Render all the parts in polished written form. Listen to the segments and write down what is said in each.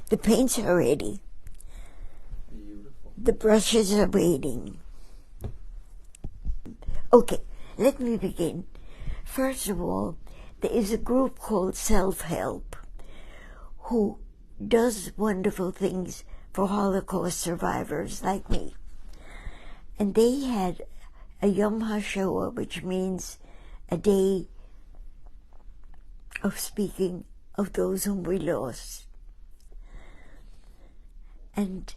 The paints are ready. Beautiful. The brushes are waiting. Okay, let me begin. First of all, there is a group called Self-Help who does wonderful things for Holocaust survivors like me. And they had a Yom HaShoah, which means a day of speaking of those whom we lost. And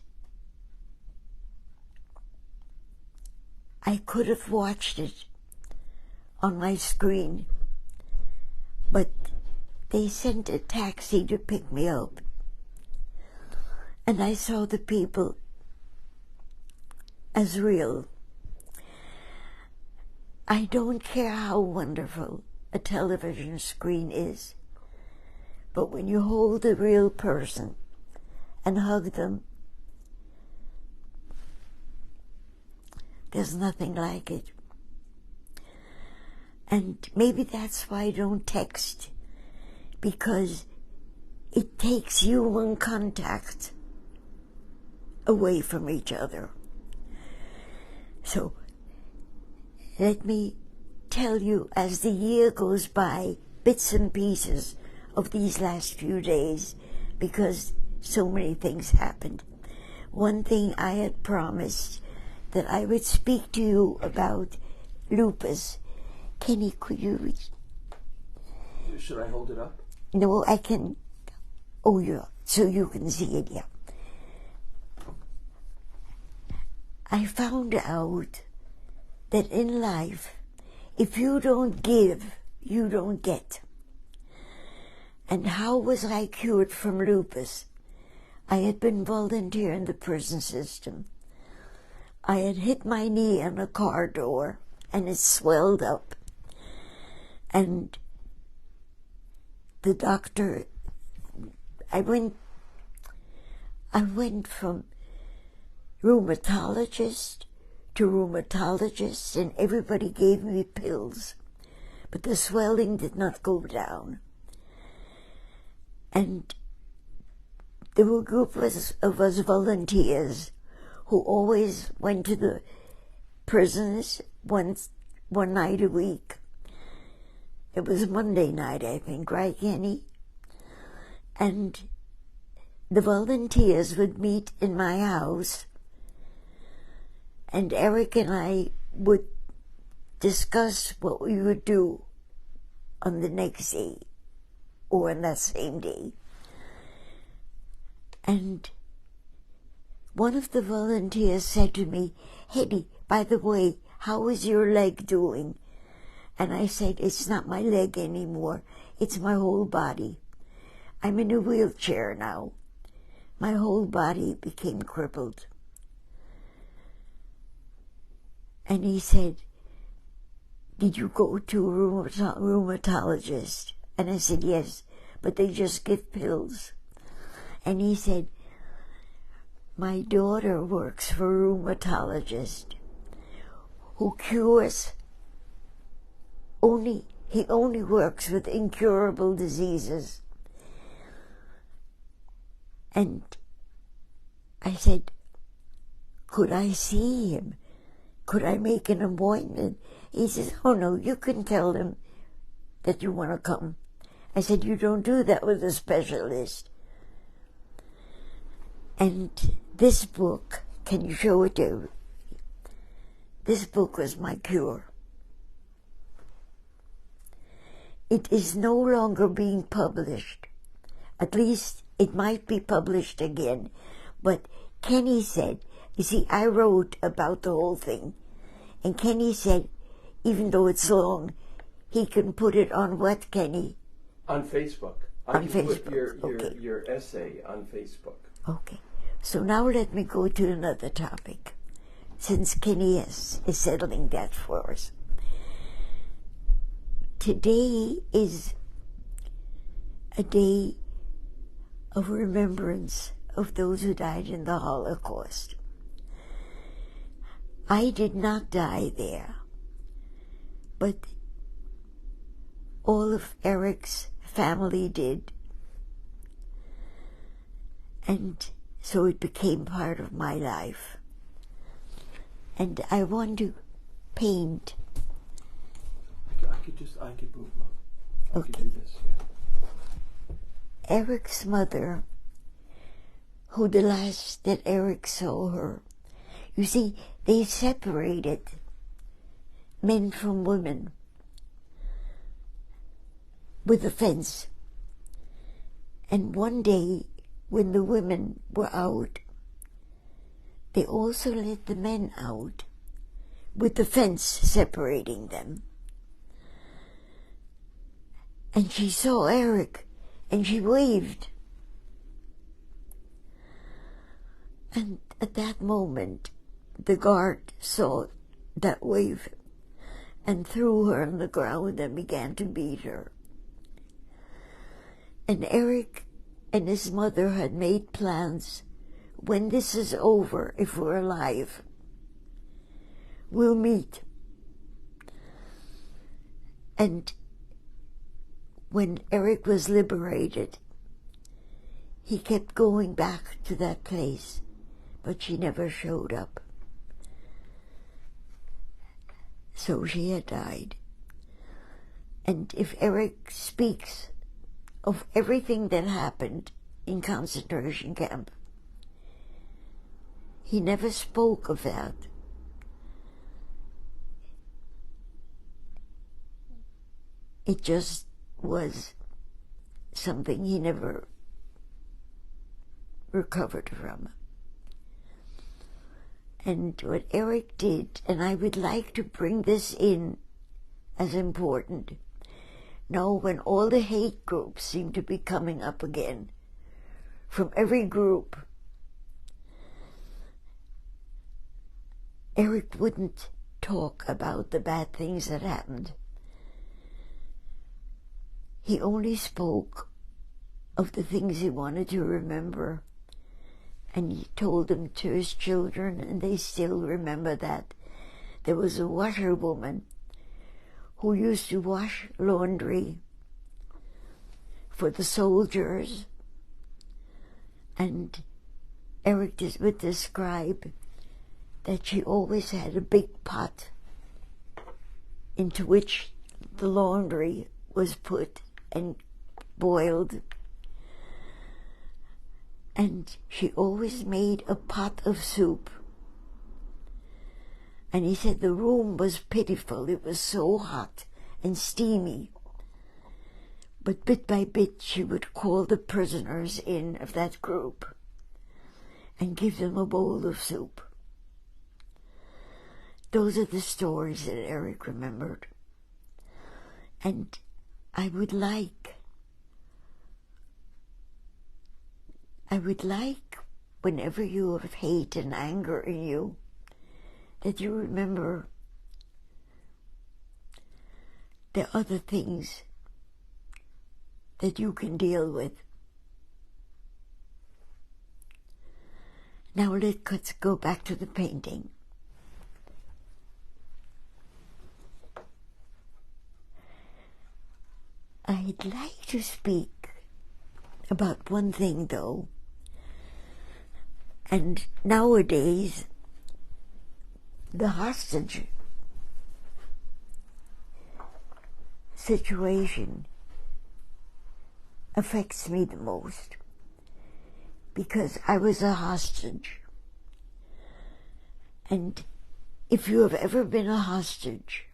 I could have watched it on my screen, but they sent a taxi to pick me up. And I saw the people as real. I don't care how wonderful a television screen is, but when you hold a real person and hug them, there's nothing like it. And maybe that's why I don't text, because it takes human contact away from each other. So let me tell you, as the year goes by, bits and pieces of these last few days, because so many things happened. One thing I had promised, that I would speak to you about lupus. Kenny, could you reach? Should I hold it up? No, I can. Oh, yeah, so you can see it, yeah. I found out that in life, if you don't give, you don't get. And how was I cured from lupus? I had been volunteering in the prison system. I had hit my knee on a car door, and it swelled up. And the doctor, I went from rheumatologist to rheumatologist, and everybody gave me pills, but the swelling did not go down. And there were a group of us volunteers who always went to the prisons one night a week. It was Monday night, I think, right, Kenny? And the volunteers would meet in my house, and Eric and I would discuss what we would do on the next day or on that same day. And one of the volunteers said to me, "Hetty, by the way, how is your leg doing?" And I said, "It's not my leg anymore, it's my whole body. I'm in a wheelchair now. My whole body became crippled." And he said, "Did you go to a rheumatologist?" And I said, "Yes, but they just give pills." And he said, "My daughter works for a rheumatologist who cures he only works with incurable diseases." And I said, "Could I see him? Could I make an appointment?" He says, "Oh no, you can tell him that you want to come." I said, "You don't do that with a specialist." And this book, can you show it to? This book was my cure. It is no longer being published. At least it might be published again. But Kenny said, you see, I wrote about the whole thing. And Kenny said, even though it's long, he can put it on what, Kenny? On Facebook. On can Facebook, put your essay on Facebook. Okay. So now let me go to another topic, since Kenny is settling that for us. Today is a day of remembrance of those who died in the Holocaust. I did not die there, but all of Eric's family did. And so it became part of my life. And I want to paint. I could move on. I Okay. could do this, yeah. Eric's mother, who the last that Eric saw her, you see, they separated men from women with a fence. And one day, when the women were out, they also let the men out with the fence separating them. And she saw Eric, and she waved. And at that moment, the guard saw that wave and threw her on the ground and began to beat her. And Eric and his mother had made plans. When this is over, if we're alive, we'll meet. And when Eric was liberated, he kept going back to that place, but she never showed up. So she had died. And if Eric speaks of everything that happened in concentration camp, he never spoke of that. It just was something he never recovered from. And what Eric did, and I would like to bring this in as important, now when all the hate groups seem to be coming up again, from every group, Eric wouldn't talk about the bad things that happened. He only spoke of the things he wanted to remember. And he told them to his children, and they still remember that. There was a washerwoman who used to wash laundry for the soldiers. And Eric would describe that she always had a big pot into which the laundry was put and boiled. And she always made a pot of soup. And he said the room was pitiful. It was so hot and steamy. But bit by bit, she would call the prisoners in of that group and give them a bowl of soup. Those are the stories that Eric remembered. And I would like, whenever you have hate and anger in you, that you remember the other things that you can deal with. Now let's go back to the painting. I'd like to speak about one thing, though. And nowadays, the hostage situation affects me the most, because I was a hostage. And if you have ever been a hostage,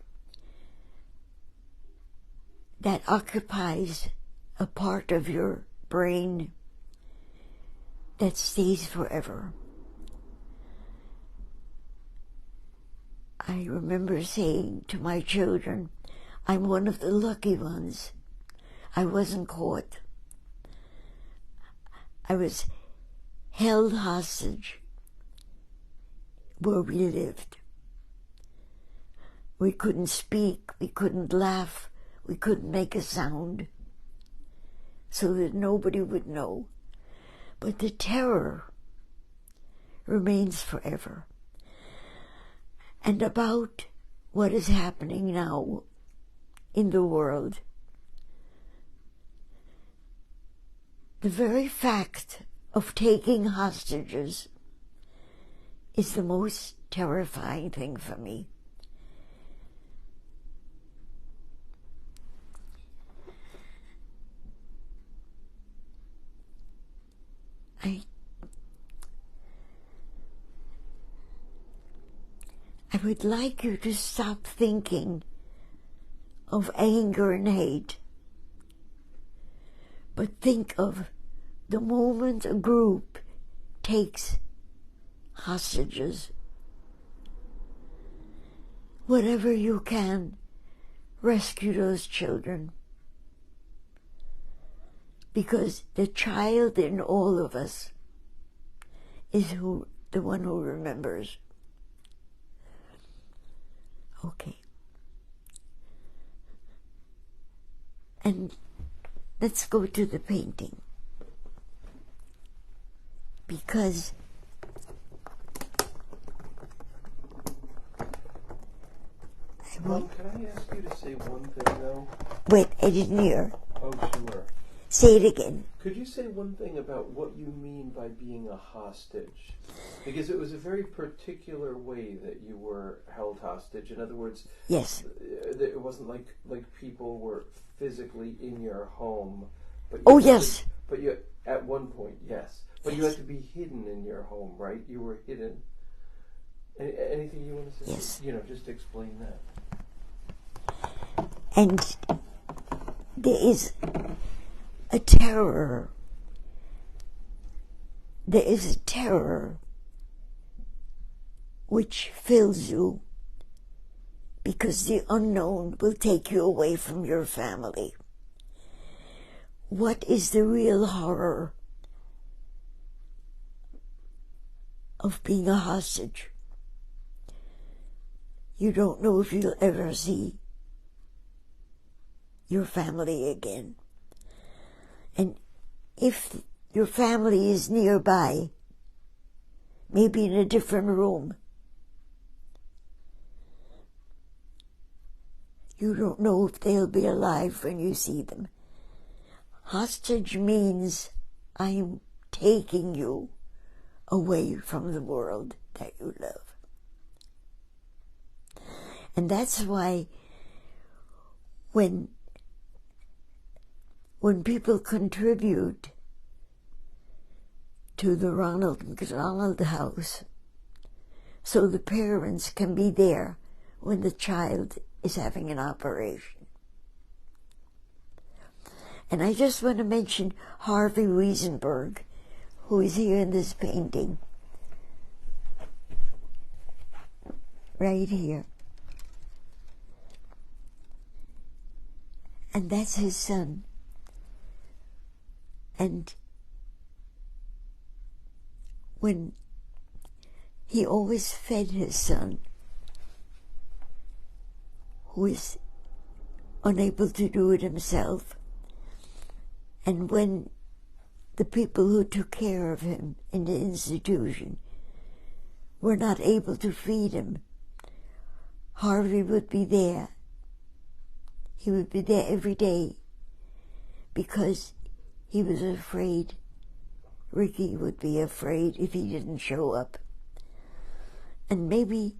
that occupies a part of your brain that stays forever. I remember saying to my children, I'm one of the lucky ones. I wasn't caught. I was held hostage where we lived. We couldn't speak, we couldn't laugh, we couldn't make a sound, so that nobody would know. But the terror remains forever. And about what is happening now in the world, the very fact of taking hostages is the most terrifying thing for me. I would like you to stop thinking of anger and hate, but think of the moment a group takes hostages. Whatever you can, rescue those children. Because the child in all of us is the one who remembers. Okay. And let's go to the painting. Because Mom, can I ask you to say one thing, though? Wait, I didn't hear. Oh, sure. Say it again. Could you say one thing about what you mean by being a hostage? Because it was a very particular way that you were held hostage. In other words, Yes. It wasn't like people were physically in your home. But Oh, yes. But you, at one point, yes. But you had to be hidden in your home, right? You were hidden. Anything you want to say? Yes. Just explain that. And there is a terror. There is a terror which fills you because the unknown will take you away from your family. What is the real horror of being a hostage? You don't know if you'll ever see your family again. And if your family is nearby, maybe in a different room, you don't know if they'll be alive when you see them. Hostage means I'm taking you away from the world that you love. And that's why when people contribute to the Ronald McDonald House, so the parents can be there when the child is having an operation. And I just want to mention Harvey Wiesenberg, who is here in this painting, right here. And that's his son. And when he always fed his son, who is unable to do it himself, and when the people who took care of him in the institution were not able to feed him, Harvey would be there. He would be there every day because he was afraid Ricky would be afraid if he didn't show up. And maybe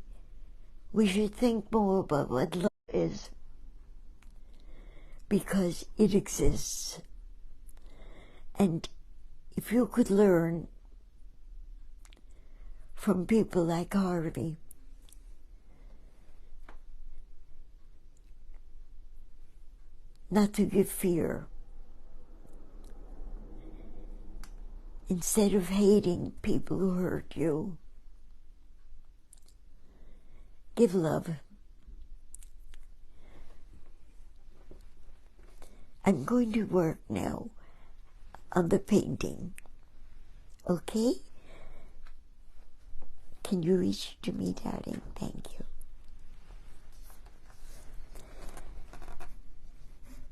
we should think more about what love is, because it exists. And if you could learn from people like Harvey, not to give fear, instead of hating people who hurt you, give love. I'm going to work now on the painting. Okay? Can you reach to me, darling? Thank you.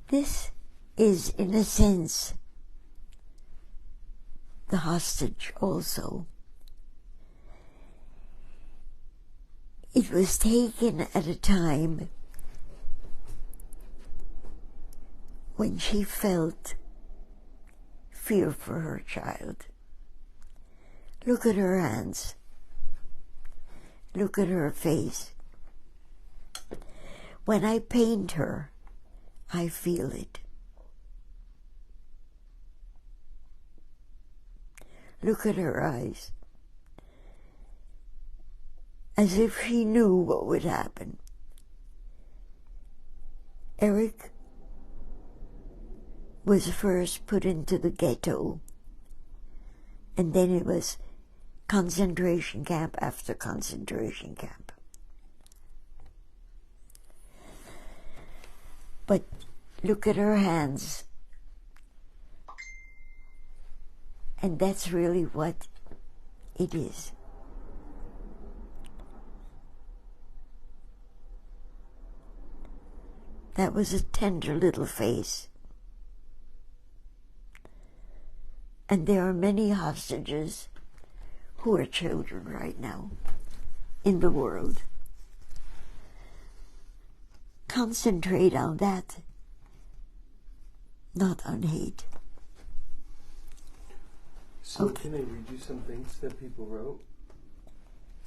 This is, in a sense, the hostage also. It was taken at a time when she felt fear for her child. Look at her hands. Look at her face. When I paint her, I feel it. Look at her eyes. As if she knew what would happen. Eric was first put into the ghetto, and then it was concentration camp after concentration camp. But look at her hands. And that's really what it is. That was a tender little face. And there are many hostages who are children right now in the world. Concentrate on that, not on hate. So Okay. can I read you some things that people wrote?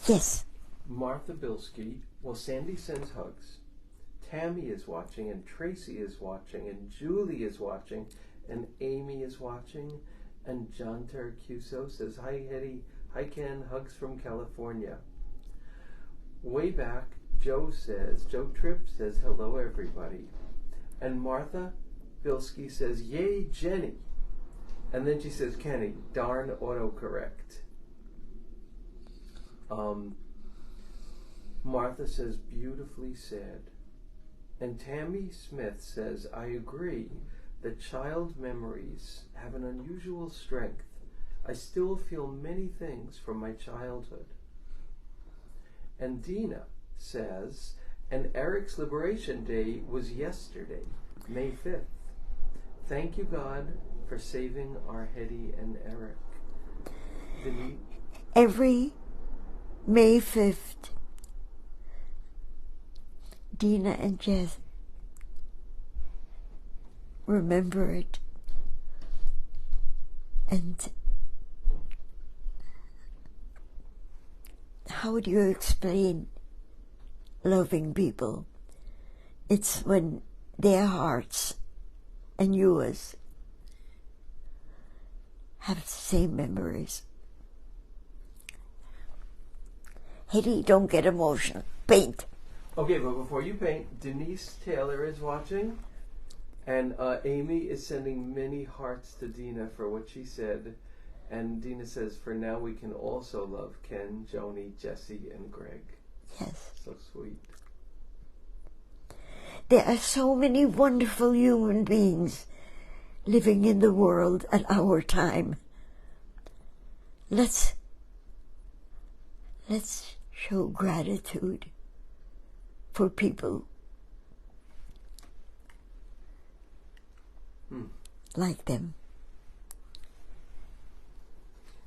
Yes. Martha Bilski, well, Sandy sends hugs. Tammy is watching, and Tracy is watching, and Julie is watching, and Amy is watching, and John Taracuso says, hi, Hetty. Hi, Ken. Hugs from California. Way back, Joe Tripp says, hello, everybody. And Martha Bilski says, yay, Jenny. And then she says, Kenny, darn autocorrect. Martha says, beautifully said. And Tammy Smith says, I agree that child memories have an unusual strength. I still feel many things from my childhood. And Dina says, and Eric's Liberation Day was yesterday, May 5th. Thank you, God, for saving our Hetty and Eric. Denise? Every May 5th, Dina and Jess remember it. And how do you explain loving people? It's when their hearts and yours have the same memories. Hetty, don't get emotional. Paint. Okay, but before you paint, Denise Taylor is watching, and Amy is sending many hearts to Dina for what she said. And Dina says, for now we can also love Ken, Joni, Jesse, and Greg. Yes. So sweet. There are so many wonderful human beings living in the world at our time. Let's show gratitude for people like them.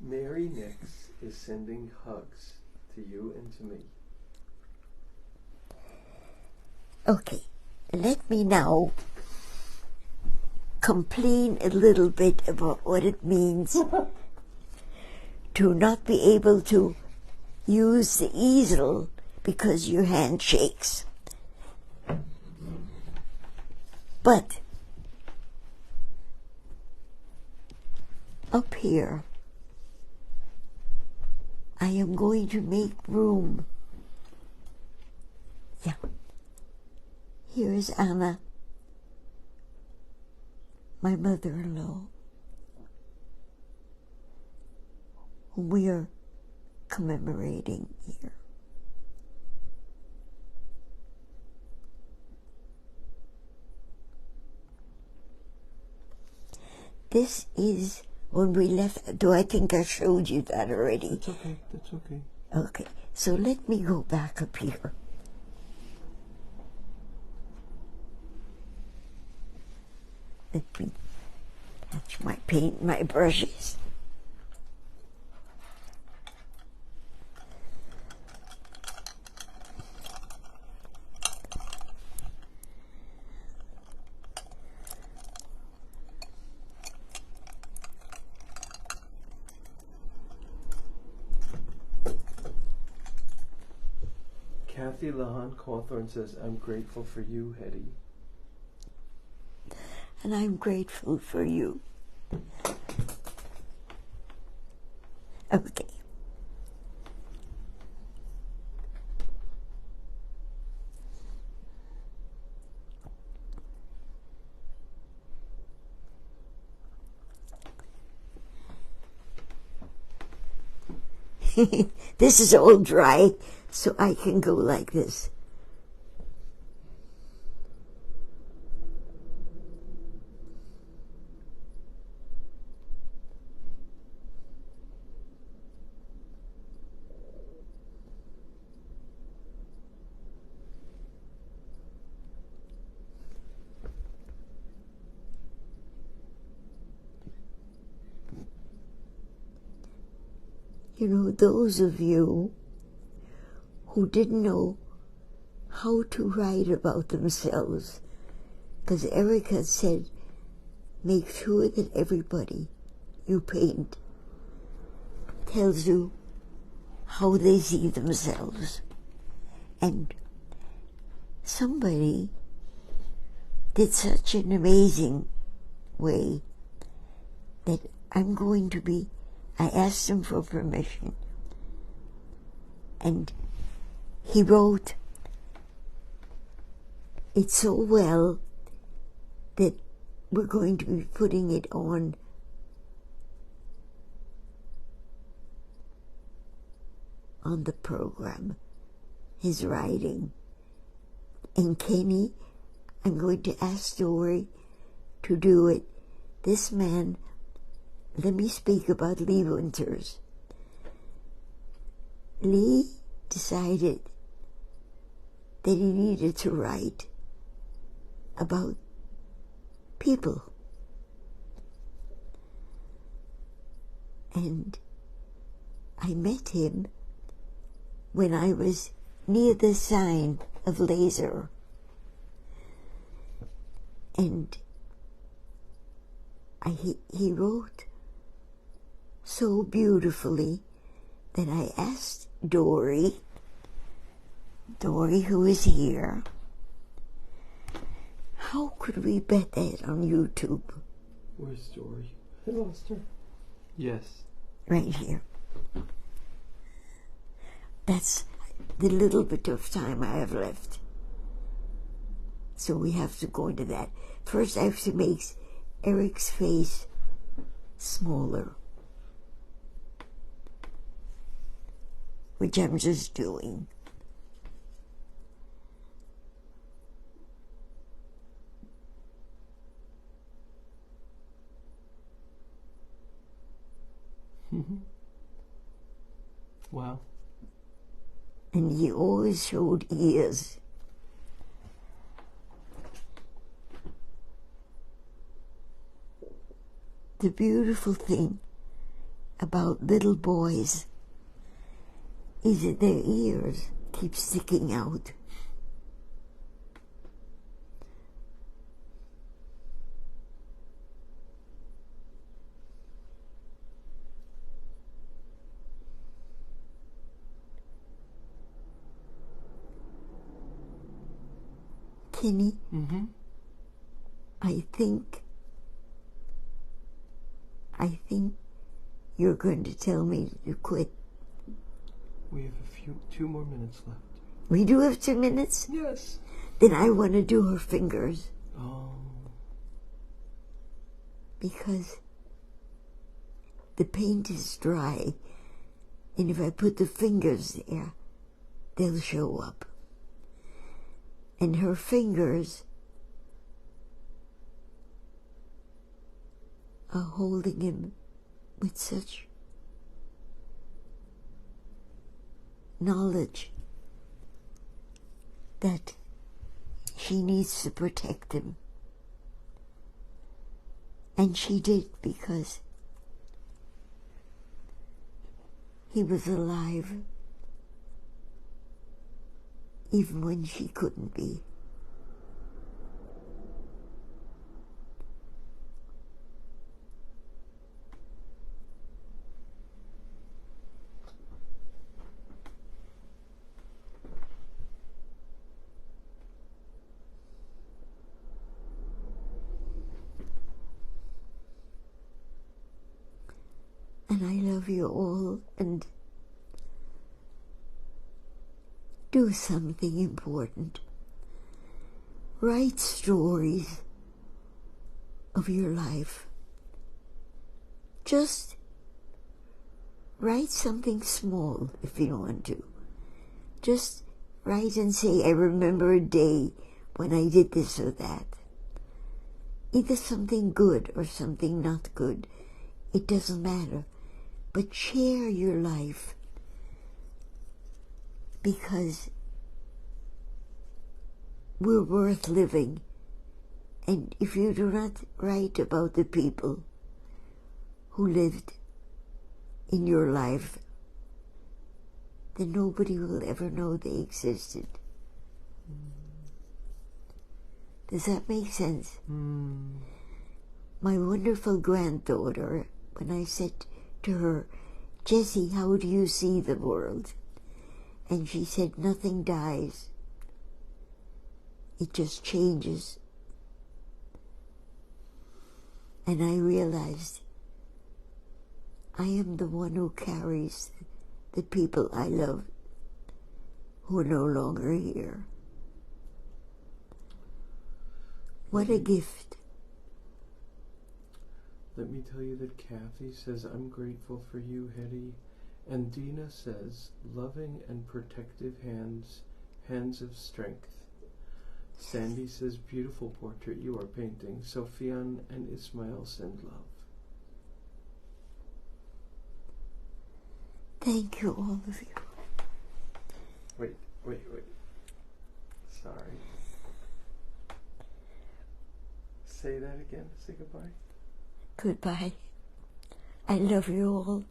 Mary Nix is sending hugs to you and to me. Okay, let me now complain a little bit about what it means to not be able to use the easel because your hand shakes. But up here, I am going to make room. Yeah. Here is Anna, my mother-in-law, whom we are commemorating here. This is when we left. Do I think I showed you that already? That's okay, that's okay. Okay, so let me go back up here. Let me catch my paint, my brushes. Kathy Lahan Cawthorn says, I'm grateful for you, Hetty. And I'm grateful for you. Okay. This is all dry, so I can go like this. You know, those of you who didn't know how to write about themselves, because Erica said, make sure that everybody you paint tells you how they see themselves. And somebody did such an amazing way that I asked him for permission, and he wrote it so well that we're going to be putting it on the program, his writing. And Kenny, I'm going to ask Dory to do it. This man, let me speak about Lee Winters. Lee decided that he needed to write about people. And I met him when I was near the sign of Laser. And he wrote so beautifully that I asked Dory, who is here, how could we bet that on YouTube? Where's Dory? I lost her. Yes. Right here. That's the little bit of time I have left. So we have to go into that. First I have to make Eric's face smaller, which I'm just doing. Wow. And he always showed ears. The beautiful thing about little boys is that their ears keep sticking out. Kenny, I think you're going to tell me to quit. We have two more minutes left. We do have 2 minutes? Yes. Then I want to do her fingers. Oh. Because the paint is dry, and if I put the fingers there, they'll show up. And her fingers are holding him with such knowledge that she needs to protect him. And she did, because he was alive even when she couldn't be. And I love you all, and do something important. Write stories of your life. Just write something small if you want to. Just write and say, I remember a day when I did this or that. Either something good or something not good. It doesn't matter. But share your life, because we're worth living. And if you do not write about the people who lived in your life, then nobody will ever know they existed. Does that make sense? My wonderful granddaughter, when I said to her, Jessie, how do you see the world? And she said, nothing dies. It just changes. And I realized I am the one who carries the people I love who are no longer here. What a gift. Let me tell you that Kathy says, I'm grateful for you, Hetty. And Dina says, loving and protective hands, hands of strength. Sandy says, beautiful portrait you are painting. Sophian and Ismail send love. Thank you, all of you. Wait. Sorry. Say that again. Say goodbye. Goodbye. I love you all.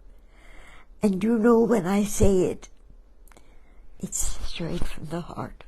And you know when I say it, it's straight from the heart.